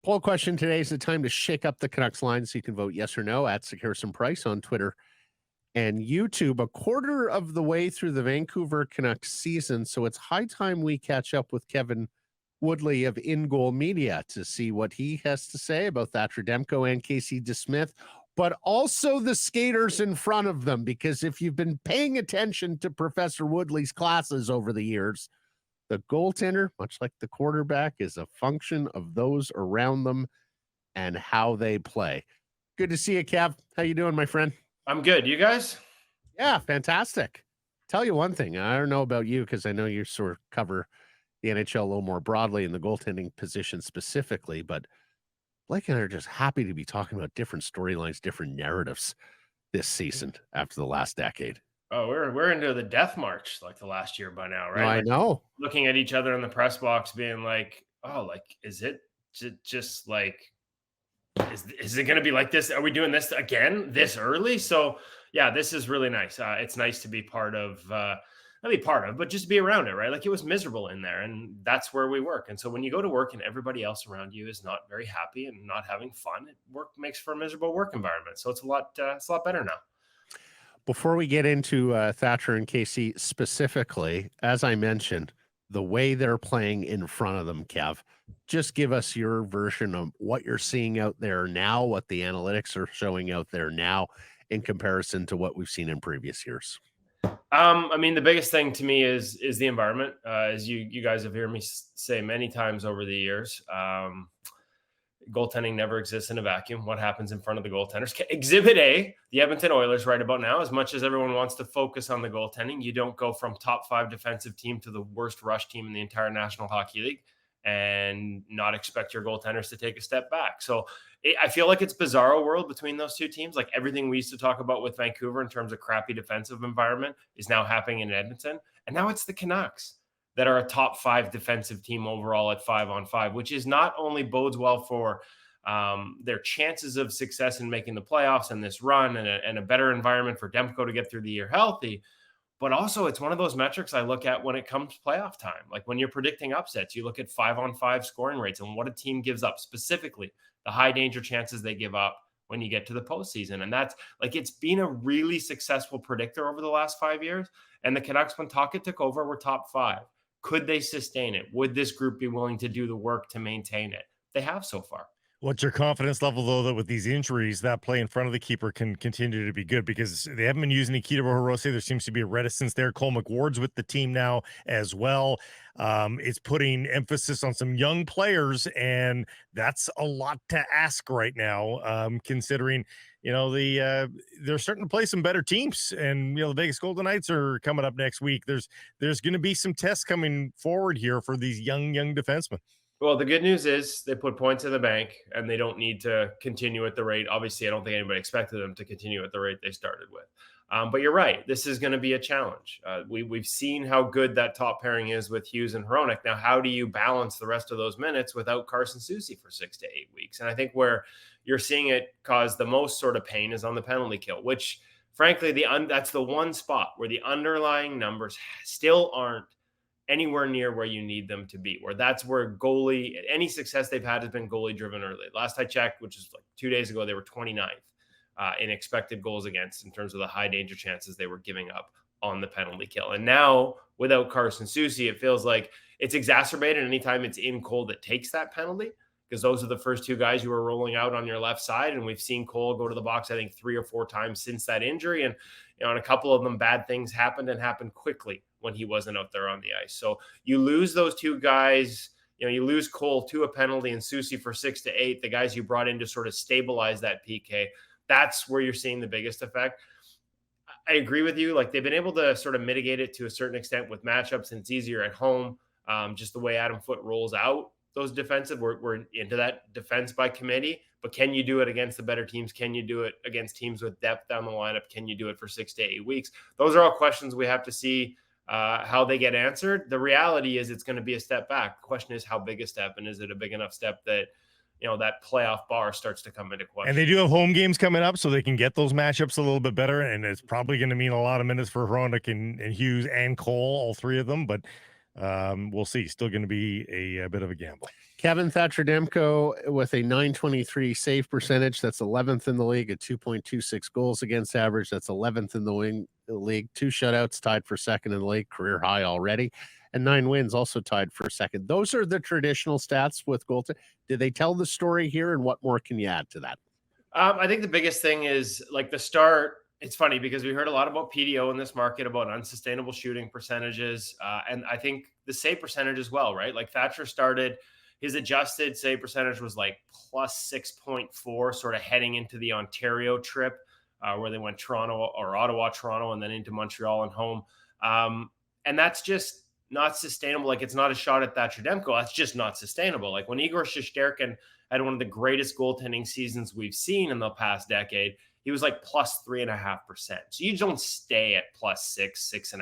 Poll question today is the time to shake up the Canucks line so you can vote yes or no at Sekeres and Price on Twitter and YouTube. A quarter of the way through the Vancouver Canucks season, so it's high time we catch up with Kevin Woodley of In Goal Media to see what he has to say about Thatcher Demko and Casey DeSmith, but also the skaters in front of them, because if you've been paying attention to Professor Woodley's classes over the years, the goaltender, much like the quarterback, is a function of those around them and how they play. Good to see you, Kev. How you doing, my friend? I'm good. You guys? Yeah, fantastic. Tell you one thing. I don't know about you because I know you sort of cover the NHL a little more broadly in the goaltending position specifically, but Blake and I are just happy to be talking about different storylines, different narratives this season after the last decade. Oh, we're into the death march like the last year by now, right? I know. Looking at each other in the press box, being like, "Oh, like, is it just like, is it going to be like this? Are we doing this again this early?" So, yeah, this is really nice. It's nice to be part of, not be part of, but just be around it, right? Like, it was miserable in there, and that's where we work. And so, when you go to work and everybody else around you is not very happy and not having fun, work makes for a miserable work environment. So it's a lot better now. Before we get into Thatcher and Casey specifically, as I mentioned, the way they're playing in front of them, Kev, just give us your version of what you're seeing out there now, what the analytics are showing out there now in comparison to what we've seen in previous years. I mean, the biggest thing to me is the environment. As you guys have heard me say many times over the years, goaltending never exists in a vacuum. What happens in front of the goaltenders? Exhibit A, the Edmonton Oilers right about now, as much as everyone wants to focus on the goaltending, you don't go from top 5 defensive team to the worst rush team in the entire National Hockey League and not expect your goaltenders to take a step back. So I feel like it's bizarro world between those two teams. Like everything we used to talk about with Vancouver in terms of crappy defensive environment is now happening in Edmonton. And now it's the Canucks that are a top 5 defensive team overall at 5-on-5, which is not only bodes well for their chances of success in making the playoffs and this run and a better environment for Demco to get through the year healthy, but also it's one of those metrics I look at when it comes to playoff time. Like when you're predicting upsets, you look at 5-on-5 scoring rates and what a team gives up, specifically the high danger chances they give up when you get to the postseason. And that's like, it's been a really successful predictor over the last 5 years. And the Canucks, when Tocchet took over, were top 5. Could they sustain it? Would this group be willing to do the work to maintain it? They have so far. What's your confidence level, though, that with these injuries, that play in front of the keeper can continue to be good? Because they haven't been using Nikita Hirose. There seems to be a reticence there. Cole McWard's with the team now as well. It's putting emphasis on some young players, and that's a lot to ask right now, considering, they're starting to play some better teams. And, the Vegas Golden Knights are coming up next week. There's going to be some tests coming forward here for these young defensemen. Well, the good news is they put points in the bank and they don't need to continue at the rate. Obviously, I don't think anybody expected them to continue at the rate they started with. But you're right. This is going to be a challenge. We've seen how good that top pairing is with Hughes and Hronek. Now, how do you balance the rest of those minutes without Carson Soucy for 6 to 8 weeks? And I think where you're seeing it cause the most sort of pain is on the penalty kill, which, frankly, that's the one spot where the underlying numbers still aren't anywhere near where you need them to be, where that's where any success they've had has been goalie driven early. Last I checked, which is like 2 days ago, they were 29th in expected goals against in terms of the high danger chances they were giving up on the penalty kill. And now without Carson Soucy, it feels like it's exacerbated anytime it's in Cole that takes that penalty, because those are the first 2 guys you were rolling out on your left side. And we've seen Cole go to the box, I think 3 or 4 times since that injury. And, on a couple of them, bad things happened and happened quickly when he wasn't out there on the ice. So you lose those 2 guys, you lose Cole to a penalty and Soucy for 6 to 8, the guys you brought in to sort of stabilize that PK. That's where you're seeing the biggest effect. I agree with you. Like, they've been able to sort of mitigate it to a certain extent with matchups, and it's easier at home. Just the way Adam Foote rolls out those defensive, we're into that defense by committee. But can you do it against the better teams? Can you do it against teams with depth down the lineup? Can you do it for 6 to 8 weeks? Those are all questions we have to see how they get answered. The reality is it's going to be a step back. The question is how big a step, and is it a big enough step that that playoff bar starts to come into question. And they do have home games coming up, so they can get those matchups a little bit better. And it's probably going to mean a lot of minutes for Hronek and Hughes and Cole, all 3 of them. But We'll see. Still going to be a bit of a gamble. Kevin Thatcher Demko with a 923 save percentage. That's 11th in the league at 2.26 goals against average. That's 11th in the league. 2 shutouts, tied for second in the league, career high already. And 9 wins, also tied for second. Those are the traditional stats with goaltending. Did they tell the story here? And what more can you add to that? I think the biggest thing is like the start. It's funny because we heard a lot about PDO in this market, about unsustainable shooting percentages. And I think the save percentage as well, right? Like Thatcher started, his adjusted save percentage was like plus 6.4, sort of heading into the Ontario trip where they went Toronto or Ottawa, Toronto, and then into Montreal and home. And that's just not sustainable. Like it's not a shot at Thatcher Demko. That's just not sustainable. Like when Igor Shesterkin had one of the greatest goaltending seasons we've seen in the past decade, he was like plus 3.5%. So you don't stay at plus 6.5%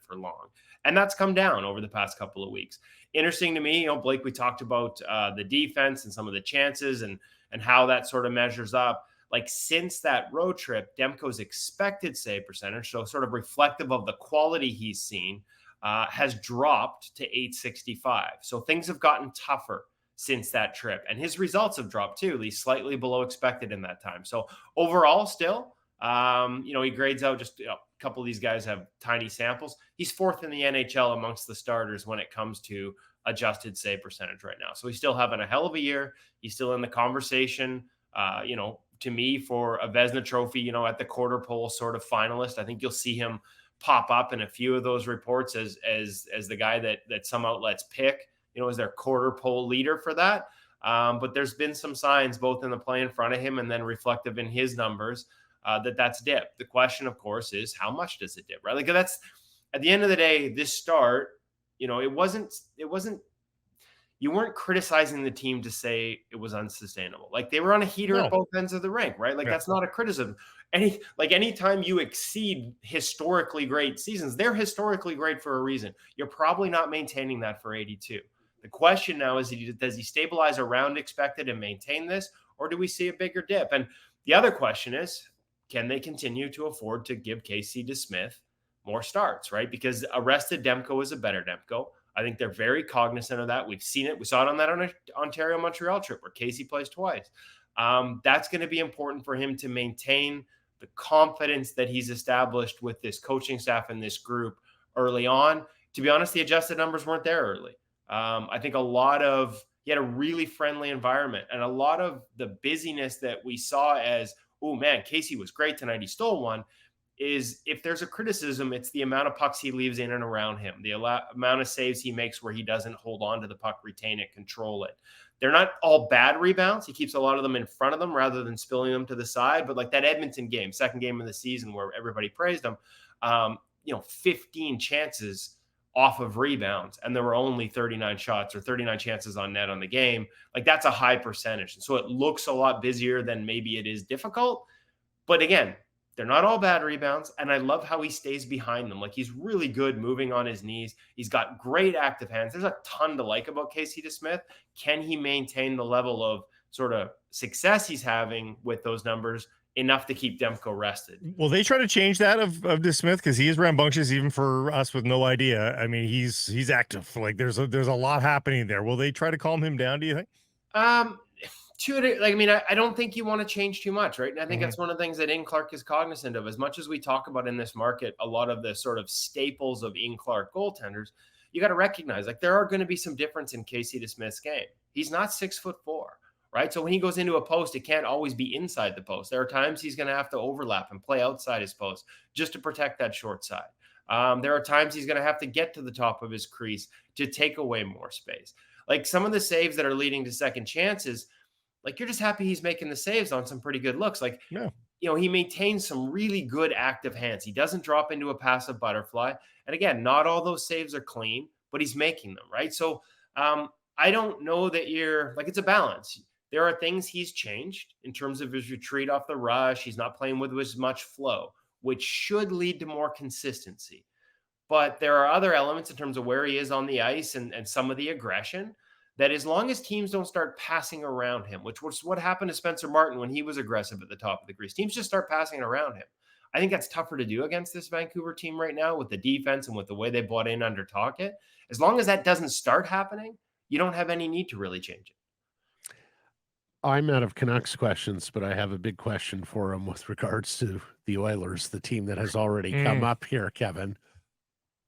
for long. And that's come down over the past couple of weeks. Interesting to me, Blake, we talked about the defense and some of the chances and how that sort of measures up. Like since that road trip, Demko's expected save percentage, so sort of reflective of the quality he's seen, has dropped to 865. So things have gotten tougher since that trip, and his results have dropped too. He's slightly below expected in that time. So overall, still, he grades out just a couple of these guys have tiny samples. He's 4th in the NHL amongst the starters when it comes to adjusted save percentage right now. So he's still having a hell of a year. He's still in the conversation, to me, for a Vezina Trophy, at the quarter pole sort of finalist. I think you'll see him pop up in a few of those reports as the guy that some outlets pick, as their quarter pole leader for that. But there's been some signs both in the play in front of him and then reflective in his numbers that's dipped. The question, of course, is how much does it dip, right? Like that's at the end of the day, this start, it wasn't, you weren't criticizing the team to say it was unsustainable. Like they were on a heater at both ends of the rink, right? Like that's not a criticism. Anytime you exceed historically great seasons, they're historically great for a reason. You're probably not maintaining that for 82. The question now is, does he stabilize around expected and maintain this, or do we see a bigger dip? And the other question is, can they continue to afford to give Casey DeSmith more starts, right? Because a rested Demko is a better Demko. I think they're very cognizant of that. We've seen it. We saw it on that Ontario-Montreal trip where Casey plays twice. That's going to be important for him to maintain the confidence that he's established with this coaching staff and this group early on. To be honest, the adjusted numbers weren't there early. I think he had a really friendly environment, and a lot of the busyness that we saw as, oh man, Casey was great tonight, he stole one, is if there's a criticism, it's the amount of pucks he leaves in and around him, the amount of saves he makes where he doesn't hold on to the puck, retain it, control it. They're not all bad rebounds. He keeps a lot of them in front of them rather than spilling them to the side. But like that Edmonton game, second game of the season where everybody praised him, 15 chances off of rebounds, and there were only 39 shots or 39 chances on net on the game. Like that's a high percentage. And so it looks a lot busier than maybe it is difficult. But again, they're not all bad rebounds. And I love how he stays behind them. Like he's really good moving on his knees. He's got great active hands. There's a ton to like about Casey DeSmith. Can he maintain the level of sort of success he's having with those numbers enough to keep Demko rested? Will they try to change that of DeSmith? Because he is rambunctious even for us with no idea. I mean, he's active. Like there's a lot happening there. Will they try to calm him down, do you think? I don't think you want to change too much, right? And I think that's one of the things that Ian Clark is cognizant of. As much as we talk about in this market, a lot of the sort of staples of Ian Clark goaltenders, you got to recognize like there are going to be some difference in Casey DeSmith's game. He's not 6'4", right? So when he goes into a post, it can't always be inside the post. There are times he's going to have to overlap and play outside his post just to protect that short side. There are times he's going to have to get to the top of his crease to take away more space. Like some of the saves that are leading to second chances, like you're just happy he's making the saves on some pretty good looks. Like, he maintains some really good active hands. He doesn't drop into a passive butterfly. And again, not all those saves are clean, but he's making them, right? So I don't know that it's a balance. There are things he's changed in terms of his retreat off the rush. He's not playing with as much flow, which should lead to more consistency. But there are other elements in terms of where he is on the ice and some of the aggression that as long as teams don't start passing around him, which was what happened to Spencer Martin when he was aggressive at the top of the crease, teams just start passing around him. I think that's tougher to do against this Vancouver team right now with the defense and with the way they bought in under Tocchet. As long as that doesn't start happening, you don't have any need to really change it. I'm out of Canucks questions, but I have a big question for him with regards to the Oilers, the team that has already come up here, Kevin.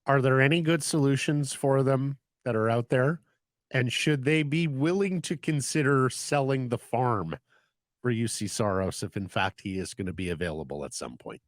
Are there any good solutions for them that are out there? And should they be willing to consider selling the farm for UC Saros if, in fact, he is going to be available at some point?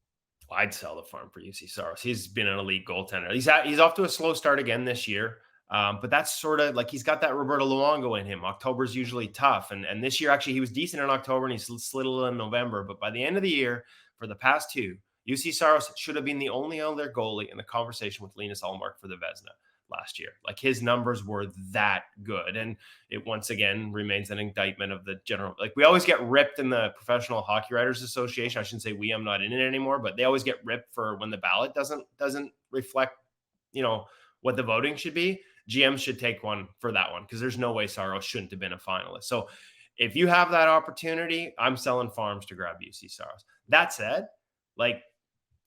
I'd sell the farm for UC Saros. He's been an elite goaltender. He's off to a slow start again this year. But that's sort of like he's got that Roberto Luongo in him. October's usually tough. And this year, actually, he was decent in October and he slid a little in November. But by the end of the year, for the past two, UC Saros should have been the only other goalie in the conversation with Linus Ullmark for the Vezina last year. Like his numbers were that good. And it once again remains an indictment of the general, like we always get ripped in the Professional Hockey Writers Association. I shouldn't say we, I'm not in it anymore, but they always get ripped for when the ballot doesn't reflect, what the voting should be. GM should take one for that one because there's no way Saros shouldn't have been a finalist. So if you have that opportunity, I'm selling farms to grab UC Saros. That said,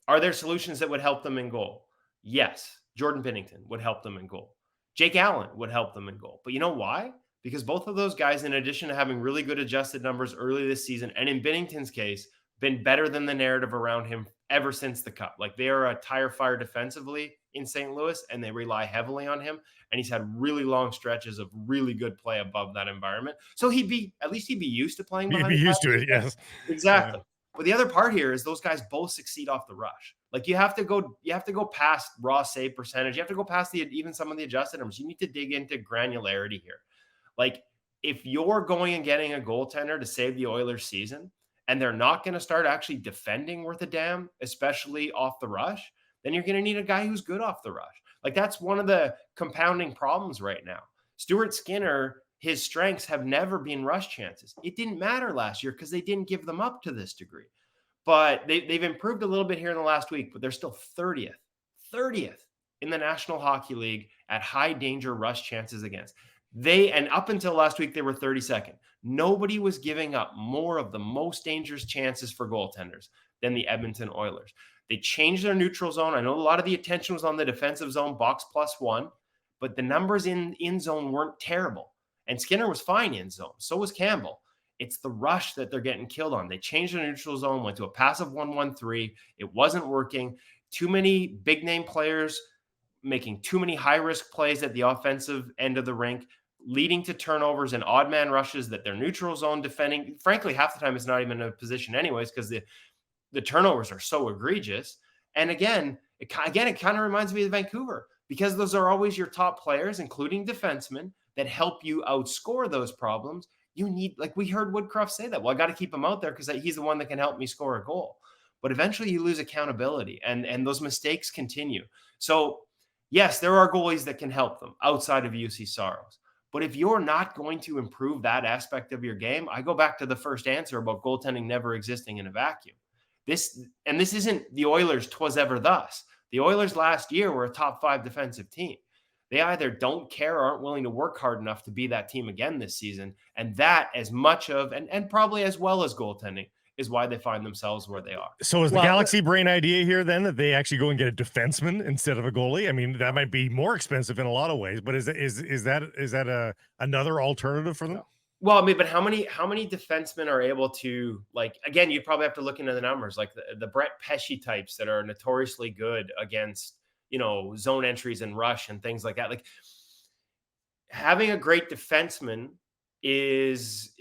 are there solutions that would help them in goal? Yes. Jordan Binnington would help them in goal. Jake Allen would help them in goal. But you know why? Because both of those guys, in addition to having really good adjusted numbers early this season, and in Binnington's case, been better than the narrative around him ever since the Cup. Like they are a tire fire defensively in St. Louis, and they rely heavily on him. And he's had really long stretches of really good play above that environment. So he'd be used to playing behind. He'd be used to it, yes. Exactly. Yeah. But the other part here is those guys both succeed off the rush. Like you have to go past raw save percentage. You have to go past even some of the adjusted numbers. You need to dig into granularity here. Like if you're going and getting a goaltender to save the Oilers season and they're not going to start actually defending worth a damn, especially off the rush, then you're going to need a guy who's good off the rush. Like that's one of the compounding problems right now. Stuart Skinner, his strengths have never been rush chances. It didn't matter last year because they didn't give them up to this degree. But they've improved a little bit here in the last week, but they're still 30th in the National Hockey League at high danger rush chances against. And up until last week, they were 32nd. Nobody was giving up more of the most dangerous chances for goaltenders than the Edmonton Oilers. They changed their neutral zone. I know a lot of the attention was on the defensive zone, box +1, but the numbers in zone weren't terrible. And Skinner was fine in zone. So was Campbell. It's the rush that they're getting killed on. They changed their neutral zone, went to a passive 1-1-3. It wasn't working. Too many big name players making too many high risk plays at the offensive end of the rink, leading to turnovers and odd man rushes that their neutral zone defending. Frankly, half the time it's not even in a position anyways because the turnovers are so egregious. And again, it kind of reminds me of Vancouver because those are always your top players, including defensemen, that help you outscore those problems. You need, like we heard Woodcroft say that, well, I got to keep him out there because he's the one that can help me score a goal. But eventually you lose accountability and those mistakes continue. So yes, there are goalies that can help them outside of UC Saros. But if you're not going to improve that aspect of your game, I go back to the first answer about goaltending never existing in a vacuum. This isn't the Oilers 'twas ever thus. The Oilers last year were a top 5 defensive team. They either don't care or aren't willing to work hard enough to be that team again this season. And that as much of, and probably as well as goaltending, is why they find themselves where they are. So is the Galaxy brain idea here then that they actually go and get a defenseman instead of a goalie? I mean, that might be more expensive in a lot of ways, but is that another alternative for them? Well, I mean, but how many defensemen are able to, like, again, you'd probably have to look into the numbers, like the Brett Pesce types that are notoriously good against, zone entries and rush and things like that. Like having a great defenseman is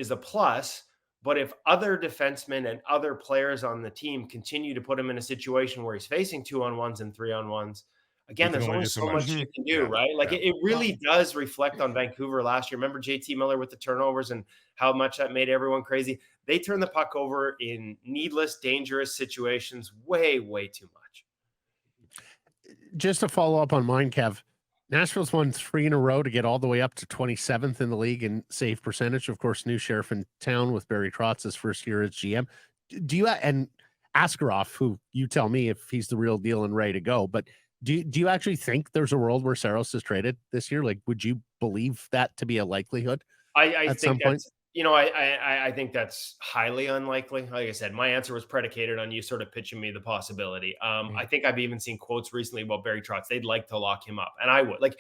a plus, but if other defensemen and other players on the team continue to put him in a situation where he's facing 2-on-1s and 3-on-1s, again, there's only so much you can do, right? Like it really does reflect on Vancouver last year. Remember JT Miller with the turnovers and how much that made everyone crazy? They turned the puck over in needless, dangerous situations way, way too much. Just to follow up on mine, Kev, Nashville's won 3 in a row to get all the way up to 27th in the league in save percentage. Of course, new sheriff in town with Barry Trotz's first year as GM. Do you, and Askarov, who you tell me if he's the real deal and ready to go, but do you actually think there's a world where Saros is traded this year? Like, would you believe that to be a likelihood? I think I think that's highly unlikely. Like I said, my answer was predicated on you sort of pitching me the possibility. I think I've even seen quotes recently about Barry Trotz. They'd like to lock him up, and I would. Like,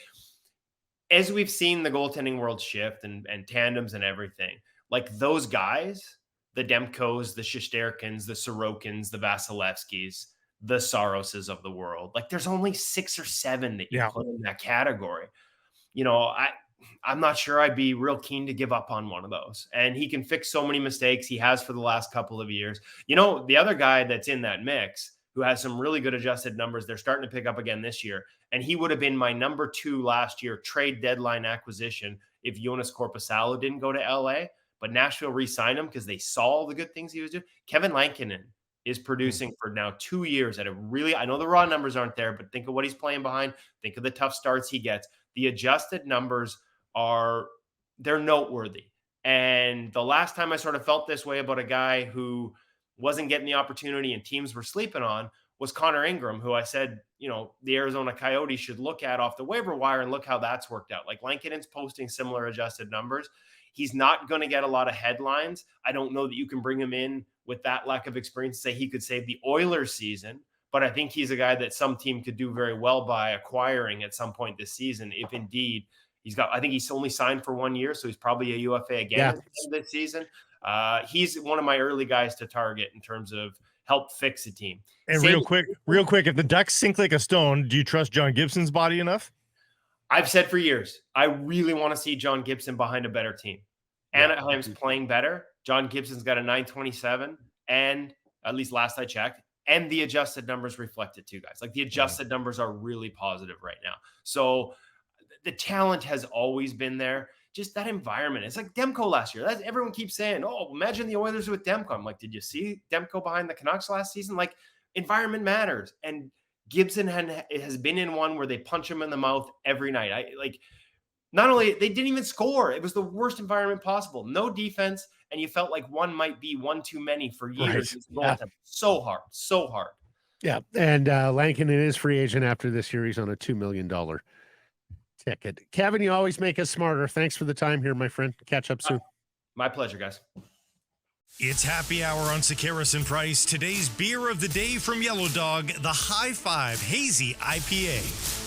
as we've seen the goaltending world shift and tandems and everything, like those guys, the Demkos, the Shesterkins, the Sorokins, the Vasilevskis, the Soroses of the world, like there's only 6 or 7 that you put in that category. I'm not sure I'd be real keen to give up on one of those. And he can fix so many mistakes. He has for the last couple of years. The other guy that's in that mix who has some really good adjusted numbers, they're starting to pick up again this year. And he would have been my number 2 last year trade deadline acquisition if Jonas Korpisalo didn't go to LA. But Nashville re-signed him because they saw all the good things he was doing. Kevin Lankinen is producing for now 2 years at a really, I know the raw numbers aren't there, but think of what he's playing behind. Think of the tough starts he gets. The adjusted numbers they're noteworthy. And the last time I sort of felt this way about a guy who wasn't getting the opportunity and teams were sleeping on was Connor Ingram, who I said, the Arizona Coyotes should look at off the waiver wire, and look how that's worked out. Like Lankinen's posting similar adjusted numbers. He's not going to get a lot of headlines. I don't know that you can bring him in with that lack of experience to say he could save the Oilers season, but I think he's a guy that some team could do very well by acquiring at some point this season, if indeed I think he's only signed for 1 year, so he's probably a UFA again this season. He's one of my early guys to target in terms of help fix a team. And real quick, if the Ducks sink like a stone, do you trust John Gibson's body enough? I've said for years, I really want to see John Gibson behind a better team. Anaheim's playing better. John Gibson's got a 927, and at least last I checked, and the adjusted numbers reflect it too, guys. Like the adjusted numbers are really positive right now. So the talent has always been there. Just that environment. It's like Demko last year. Everyone keeps saying, imagine the Oilers with Demko. I'm like, did you see Demko behind the Canucks last season? Like, environment matters. And Gibson has been in one where they punch him in the mouth every night. Not only, they didn't even score. It was the worst environment possible. No defense. And you felt like one might be one too many for years. Right. Yeah. So hard. Yeah. And Lankinen is free agent after this year. He's on a $2 million ticket. Kevin, you always make us smarter. Thanks for the time here, my friend. Catch up soon. My pleasure, guys. It's happy hour on Sekeres and Price. Today's beer of the day from Yellow Dog, the High Five Hazy IPA.